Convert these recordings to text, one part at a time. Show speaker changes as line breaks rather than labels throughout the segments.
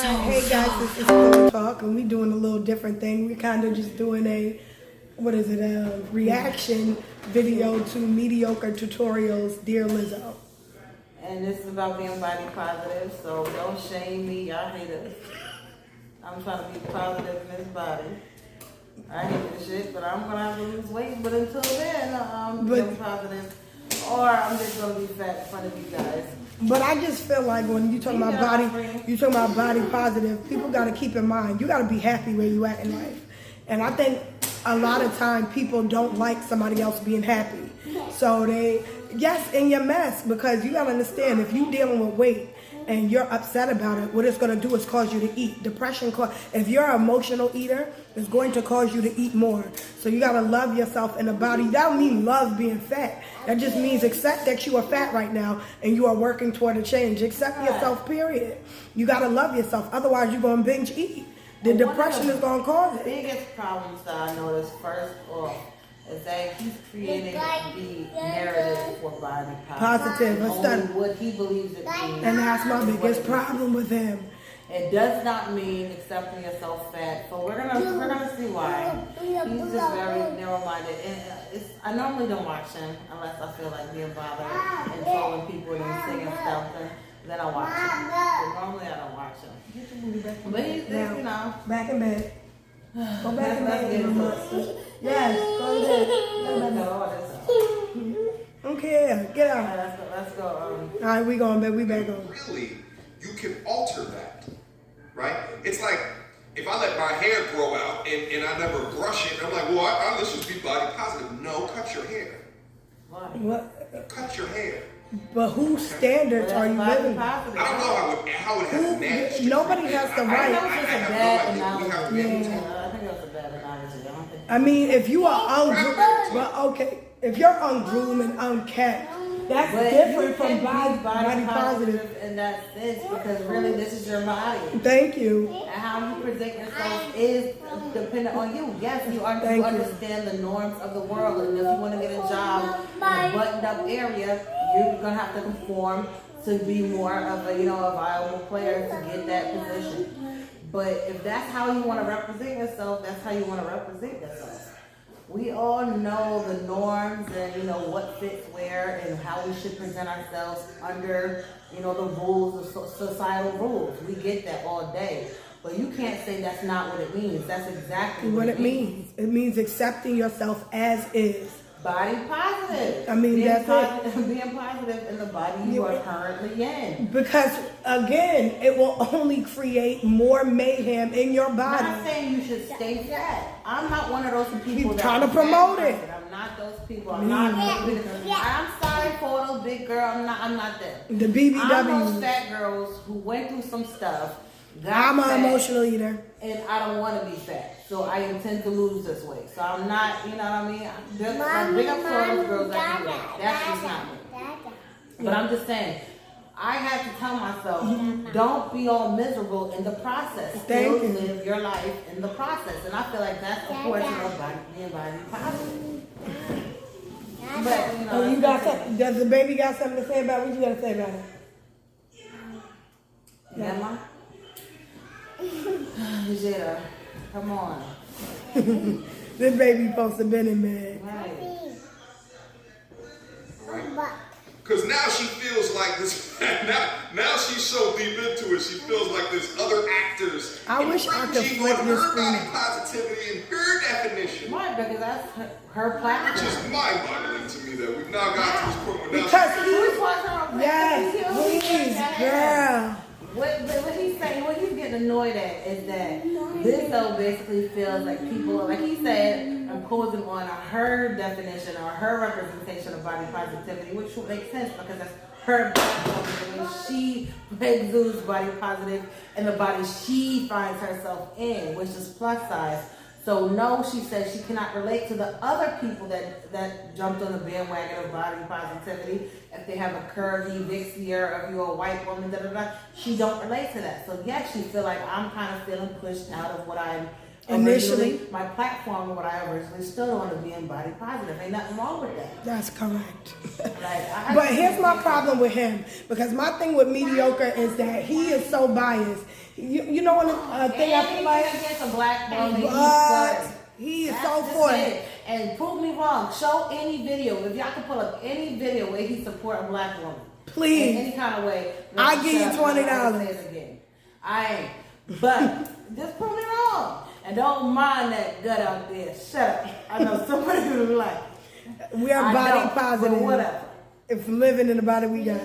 Hey guys, this is Pillow Talk, and we're doing a little different thing. We're kind of just doing a reaction video to mediocre tutorials, Dear Lizzo.
And this is about being body positive, so don't shame me, y'all haters. I'm trying to be positive in this body. I hate this shit, but I'm gonna have to lose weight. But until then, I'm being positive, or I'm just gonna be fat in front of you guys.
But I just feel like when you talk about body positive, people got to keep in mind, you got to be happy where you at in life. And I think a lot of time people don't like somebody else being happy. So yes, in your mess, because you got to understand, if you dealing with weight and you're upset about it, what it's going to do is cause you to eat. Depression, if you're an emotional eater, it's going to cause you to eat more. So you got to love yourself in the body. That don't mean love being fat. That just means accept that you are fat right now and you are working toward a change. Accept yourself, period. You got to love yourself. Otherwise, you're going to binge eat. The depression is going to cause it.
The biggest problems that I noticed first off is that he's creating the narrative for body positive. Only what he believes it means.
And that's my biggest problem with him.
It does not mean accepting yourself fat. So we're gonna see why. He's just very narrow-minded. And I normally don't watch him unless I feel like being bothered and trolling people and singing stuff. Then I watch him. But normally I don't watch him. But he's you know,
back in bed. Go back in bed. Yes, go to bed. Okay, get out.
All right, let's go.
All right, we going bed. We back on.
Really, you can alter that, right? It's like if I let my hair grow out and I never brush it, I'm like, well, let's just be body positive. No, cut your hair.
What?
Cut your hair.
But whose standards are you living by?
I don't know how it has managed.
Nobody has the right.
I think it was a bad analogy.
I mean, if you are if you're ungroomed and unkept, that's different from body positive
in that sense, because really this is your body.
Thank you.
And how you present yourself is dependent on you. Yes, you understand the norms of the world, and if you want to get a job in a buttoned up area, you're gonna have to conform to be more of a viable player to get that position. But if that's how you want to represent yourself, that's how you want to represent yourself. We all know the norms and what fits where and how we should present ourselves under the rules, the societal rules. We get that all day. But you can't say that's not what it means. That's exactly what it means.
It means accepting yourself as is.
Body positive.
I mean,
being positive in the body you are currently in.
Because again, it will only create more mayhem in your body.
I'm not saying you should stay fat. I'm not one of those people that
trying to promote it.
I'm not those people. I'm sorry for those big girls. I'm not them.
The BBW.
I'm those fat girls who went through some stuff.
I'm an emotional eater.
And I don't want to be fat. So I intend to lose this weight. So I'm not, you know what I mean? Big up for those girls that do that. That's just not me. But I'm just saying, I had to tell myself, don't be all miserable in the process. Still live your life in the process. And I feel like that's the portion of being body positive. But,
you got something? Does the baby got something to say about it? What you got to say about it?
Yeah, Ma? Jada, come on.
This baby supposed to been in bed.
Right. Because now she feels like this. now she's so deep into it. She feels like there's other actors.
I wish I could flip this
her
screen.
body positivity and her definition.
Why? Because that's her platform.
Which is mind-boggling to me that we've now got to this point where
Yes, please, girl.
What he's saying, what he's getting annoyed at is that Lizzo basically feels like people, like he said, imposing on her definition or her representation of body positivity, which would make sense because that's her body positive. She exudes body positive in the body she finds herself in, which is plus size. So no, she says she cannot relate to the other people that jumped on the bandwagon of body positivity. If they have a curvy, vixier, or if you're a white woman, she don't relate to that. So yes, she feel like I'm kind of feeling pushed out of what I'm initially, my platform, what I originally stood on of being body positive. Ain't nothing wrong with that.
That's correct.
Like,
but here's my problem with him, because my thing with mediocre is that he is so biased. You know what thing I feel like?
Against a black woman,
But he is so for it.
And prove me wrong. Show any video. If y'all can pull up any video where he support a black woman.
Please.
In any kind of way.
I give you $20.
I ain't. But just prove me wrong. And don't mind that gut out there. Shut up. I know somebody who like.
We are body positive.
But whatever.
If living in the body we got.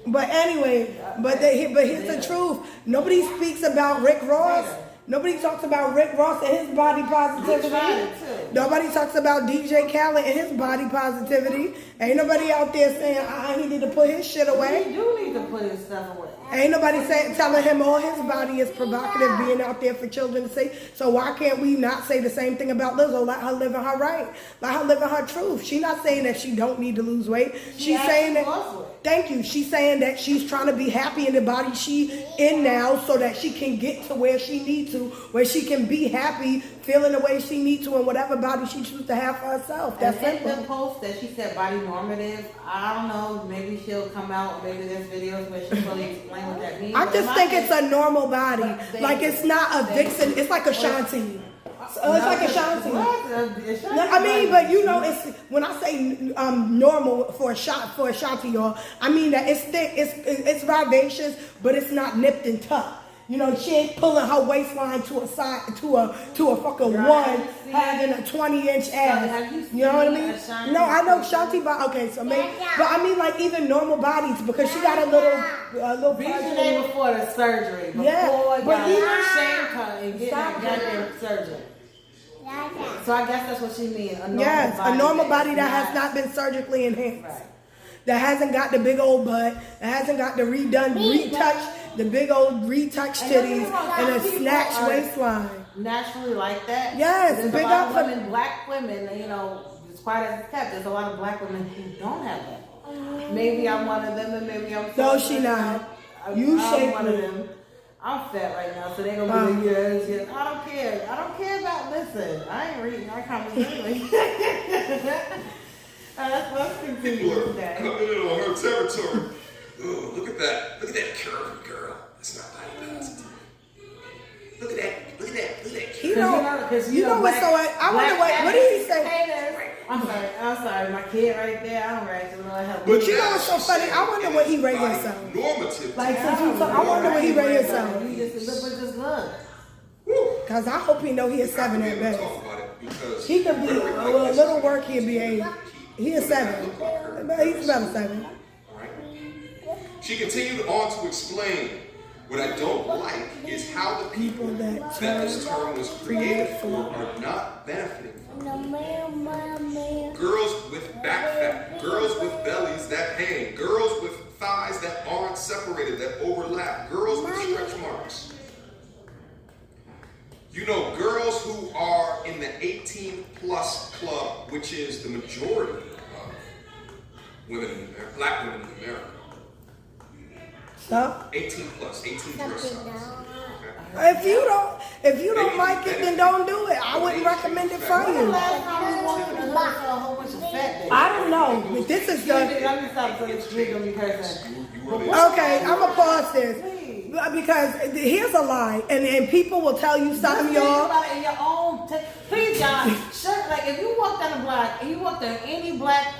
But anyway, but here's the truth. Nobody speaks about Rick Ross. Nobody talks about Rick Ross and his body positivity. Nobody talks about DJ Khaled and his body positivity. Ain't nobody out there saying he need to put his shit away.
He do need to put his stuff away.
Ain't nobody telling him all his body is provocative being out there for children to see. So why can't we not say the same thing about Lizzo? Let her live in her right. Let her live in her truth. She's not saying that she don't need to lose weight. She's saying that. Thank you. She's saying that she's trying to be happy in the body she in now so that she can get to where she needs to, where she can be happy, feeling the way she needs to, and whatever body she chooses to have for herself. That's
simple. And in the post that she said body normative, I don't know, maybe she'll come out, maybe there's videos where she really explain what that means.
I just think it's a normal body. Like it's not a vixen, it's like a Shanti. It's like a Shanti. I mean, but you know, it's when I say normal for a Shanti, y'all, I mean that it's thick, it's vivacious, but it's not nipped and tucked. You know, she ain't pulling her waistline to a side to a fucking one, having a 20-inch ass. You know what I mean? No, I know Shanti, but okay, so maybe, but I mean like even normal bodies because she got a little.
Before the surgery, but even shame her and getting that goddamn surgery. So I guess that's what she means.
A normal body that has not been surgically enhanced. Right. That hasn't got the big old butt. That hasn't got the the big old retouched titties and a snatched waistline.
Naturally like that.
Yes,
there's
big
a lot
up
of women, black women. You know, it's quite as it's kept. There's a lot of black women who don't have that. Maybe I'm one of them, and maybe I'm.
No, she not. I'm
one of them. I'm fat right now, so they're gonna be like, I don't care. I don't care about listen. I ain't reading our conversation. Let's continue today.
Coming in on her territory. Ooh, look at that curvy girl. That's not body positive. Look at that.
You know what's so? I wonder what did he say?
I'm sorry, my kid right there. I don't actually know help.
But you know what's so funny? I wonder what he rated himself.
Normative.
Like I wonder what he rated himself.
You just look.
Cause I hope he know he is 7 at best. He could be a little work. He'd be 8. He is 7. He's about a 7.
She continued on to explain, what I don't like is how the people that this term was created for are not benefiting from it. Girls with back fat, girls with bellies that hang, girls with thighs that aren't separated, that overlap, girls with stretch marks. You know, girls who are in the 18 plus club, which is the majority of women, black women in America.
So?
18 plus size.
If you don't like it, then don't do it. I wouldn't recommend it for you. I don't know. But this is the. Okay, I'm gonna pause this. Because here's a lie, and people will tell you something, y'all.
In your own please, y'all. Like if you walk down the block and you walk down any black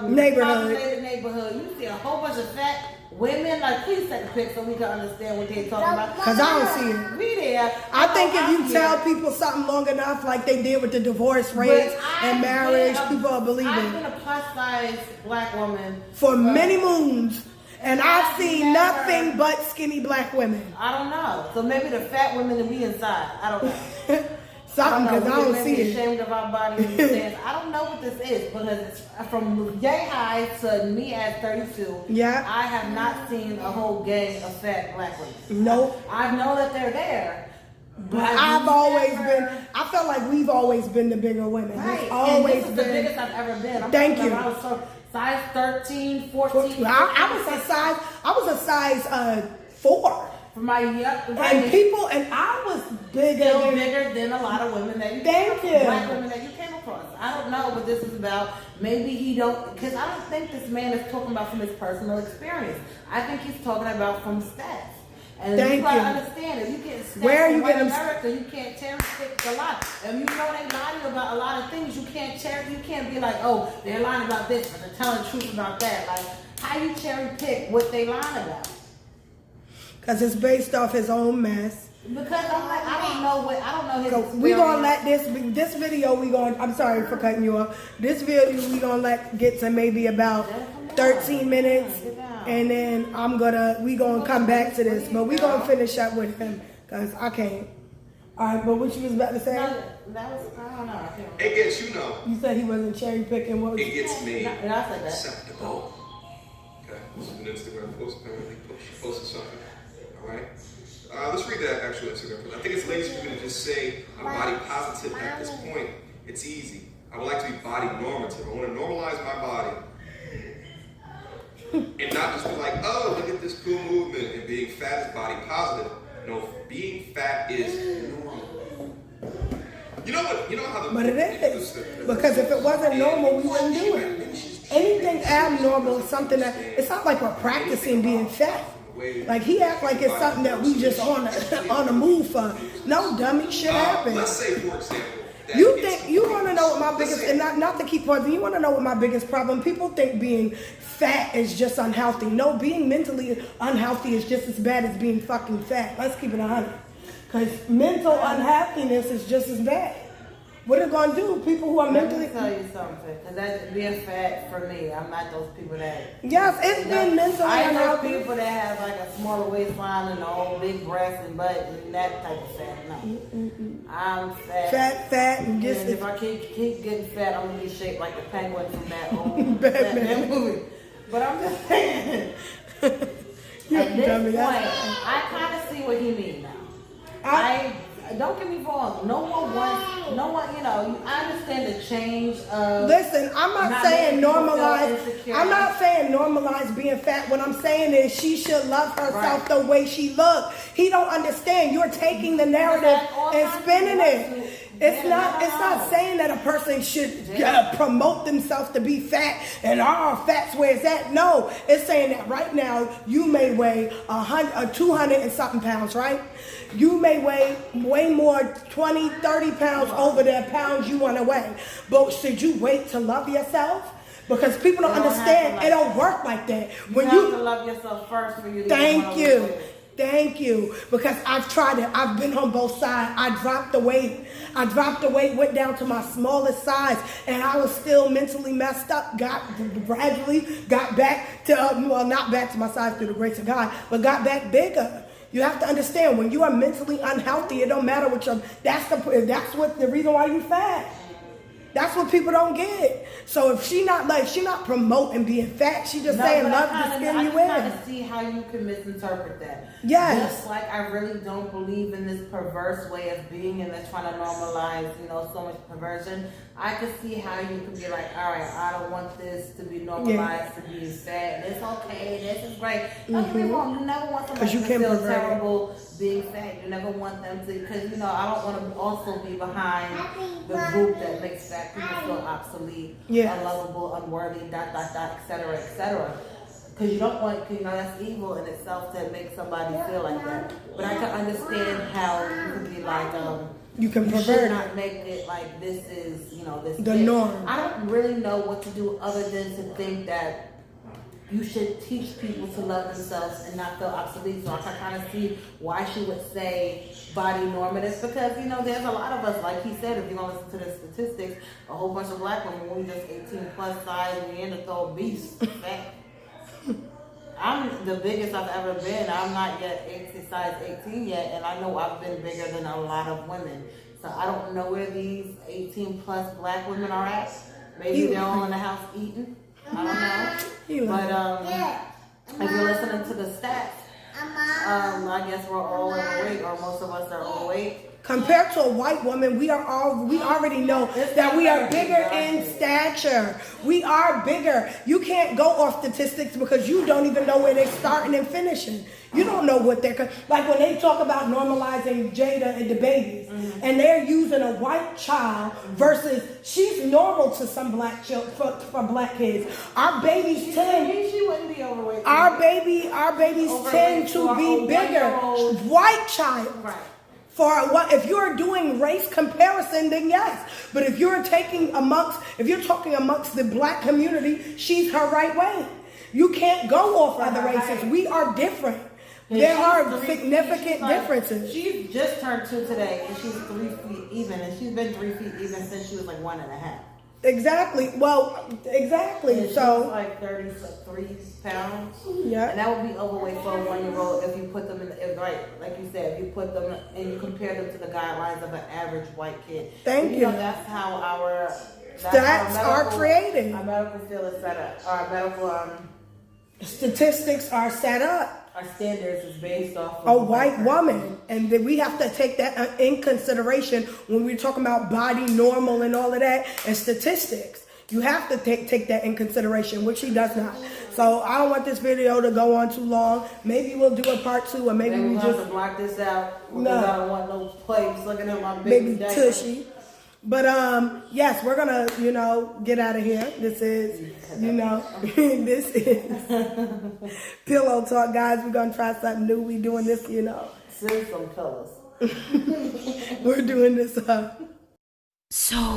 neighborhood, you see a whole bunch of fat women. Like, please take a pic so we can understand what they're talking about.
Because I don't see it.
We there.
I think if you tell people something long enough, like they did with the divorce rates and marriage, people will believe it.
I've been a plus size black woman
for many moons. And I've seen nothing but skinny black women.
I don't know. So maybe the fat women that we inside. I don't know.
Something, because I don't see it.
Ashamed of our body and stands. I don't know what this is because it's from yay high to me at 32.
Yeah.
I have not seen a whole gang of fat black women.
Nope.
I know that they're there.
But I felt like we've always been the bigger women.
Right.
We've always
and this is
been.
the biggest I've ever been.
Thank you.
I was size 13, 14.
I was a size 4.
For my
and I was
bigger than a lot of women that black women that you came across. I don't know what this is about. Maybe he don't, because I don't think this man is talking about from his personal experience. I think he's talking about from stats. And
Thank
you gotta
you.
understand it. You get steps
Where are you
in white
getting-
America, you can't cherry pick a lot. If you know they lying about a lot of things, you can't be like, oh, they're lying about this, but they're telling the truth about that. Like, how you cherry pick what they lying about?
Because it's based off his own mess.
Because I'm like, I don't know his
So
experience.
we gonna let this video, I'm sorry for cutting you off. This video we gonna let get to maybe about 13 minutes, and then we gonna come back to this, but we gonna finish up with him because I can't. All right, but what you was about to say?
No, that was, I don't know. I can't remember.
It gets you know.
You said he wasn't cherry picking. What was
It gets me
And I said that.
acceptable. Okay, this is an Instagram post. Apparently, she posted something. All right. Let's read that actual Instagram post. I think it's lazy for me to just say I'm body positive at this point. It's easy. I would like to be body normative. I want to normalize my body. And not just be like, oh, look at this cool movement and being fat is body positive. No, being fat is normal. You know what? You know how the.
But it is. Because if it wasn't normal, we wouldn't do it. Anything abnormal is something that, it's not like we're practicing being fat. Like he act like it's something that we just on the move for. No, dummy, shit happens.
Let's say, for example, that
You think you want to know what my biggest, and not to keep pausing, you want to know what my biggest problem? People think being fat is just unhealthy. No, being mentally unhealthy is just as bad as being fucking fat. Let's keep it 100. Because mental unhappiness is just as bad. What it gonna do? People who are mentally.
Let me tell you something, because that's being fat for me. I'm not those people that.
Yes, it's been mentally
I know
unhealthy.
people that have like a smaller waistline and all big breasts and butt and that type of fat. No, I'm fat.
Fat, and just.
And if I keep getting fat, I'm gonna be shaped like the penguin from that old
Batman.
Batman movie. But I'm just saying.
You
At this
dummy,
point,
that's-
I kind of see what he means now. I don't get me wrong. No one, you know, I understand the change of.
Listen, I'm not saying
making people feel
normalize.
insecure.
I'm not saying normalize being fat. What I'm saying is she should love herself
Right.
the way she looks. He don't understand. You're taking the narrative and spinning it. It's not saying that a person should promote themselves to be fat and fat's where it's at. No, it's saying that right now you may weigh 200 and something pounds, right? You may weigh way more, 20, 30 pounds over the pounds you want to weigh. But should you wait to love yourself? Because people don't understand. It don't work like that.
You have to love yourself first for you to
Thank you. Thank you. Because I've tried it. I've been on both sides. I dropped the weight, went down to my smallest size, and I was still mentally messed up. Gradually got back to, not back to my size through the grace of God, but got back bigger. You have to understand, when you are mentally unhealthy, it don't matter what that's what the reason why you fat. That's what people don't get. So if she not promoting being fat, she just saying love the skin you in.
I kind of see how you can misinterpret that.
Yes.
Just like I really don't believe in this perverse way of being and that's trying to normalize, so much perversion. I could see how you could be like, all right, I don't want this to be normalized to be fat. It's okay. This is great. Don't get me wrong. You never want somebody to feel terrible being fat. You never want them to, because I don't want to also be behind the group that makes fat people feel obsolete, unlovable, unworthy, ... etc. Because you don't want, that's evil in itself to make somebody feel like that. But I can understand how you can be like,
you can
should
pervert
not make it like this is, this
the norm.
I don't really know what to do other than to think that you should teach people to love themselves and not feel obsolete. So I can kind of see why she would say body normative, because there's a lot of us, like he said, if you're gonna listen to the statistics, a whole bunch of black women, we just 18 plus size, we end up throwing beasts fat. I'm the biggest I've ever been. I'm not yet size 18 yet, and I know I've been bigger than a lot of women. So I don't know where these 18 plus black women are at. Maybe they're all in the house eating. I don't know. But if you're listening to the stats, I guess we're all overweight, or most of us are overweight.
Compared to a white woman, we already know that we are bigger in stature. We are bigger. You can't go off statistics because you don't even know where they're starting and finishing. You don't know what they're, like when they talk about normalizing Jada and the babies, and they're using a white child versus she's normal to some black children, for black kids. Our babies
She wouldn't be overweight.
our babies tend to be bigger. White child.
Right.
For what, if you're doing race comparison, then yes. But if you're talking amongst the black community, she's her right way. You can't go off other races. We are different. There are significant differences.
She just turned 2 today, and she's 3 feet even, and she's been 3 feet even since she was like 1.5.
Exactly. Well, exactly.
And
So
she's like 33 pounds.
yeah.
And that would be overweight for a 1-year-old if you put them in right, like you said, if you put them and you compare them to the guidelines of an average white kid.
Thank you.
Know, that's how our
Stats are created.
Our medical field is set up. Our medical
Statistics are set up.
our standards is based off of
A white woman, and then we have to take that in consideration when we're talking about body normal and all of that and statistics. You have to take that in consideration, which she does not. So I don't want this video to go on too long. Maybe we'll do a part 2, or maybe
Then
we
we'll have
just
to block this out because
No.
I don't want no plagues looking at my
maybe
baby
tushy. But yes, we're gonna get out of here. This is this is Pillow Talk, guys. We're gonna try something new. We doing this,
Send some pillows.
we're doing this.
So.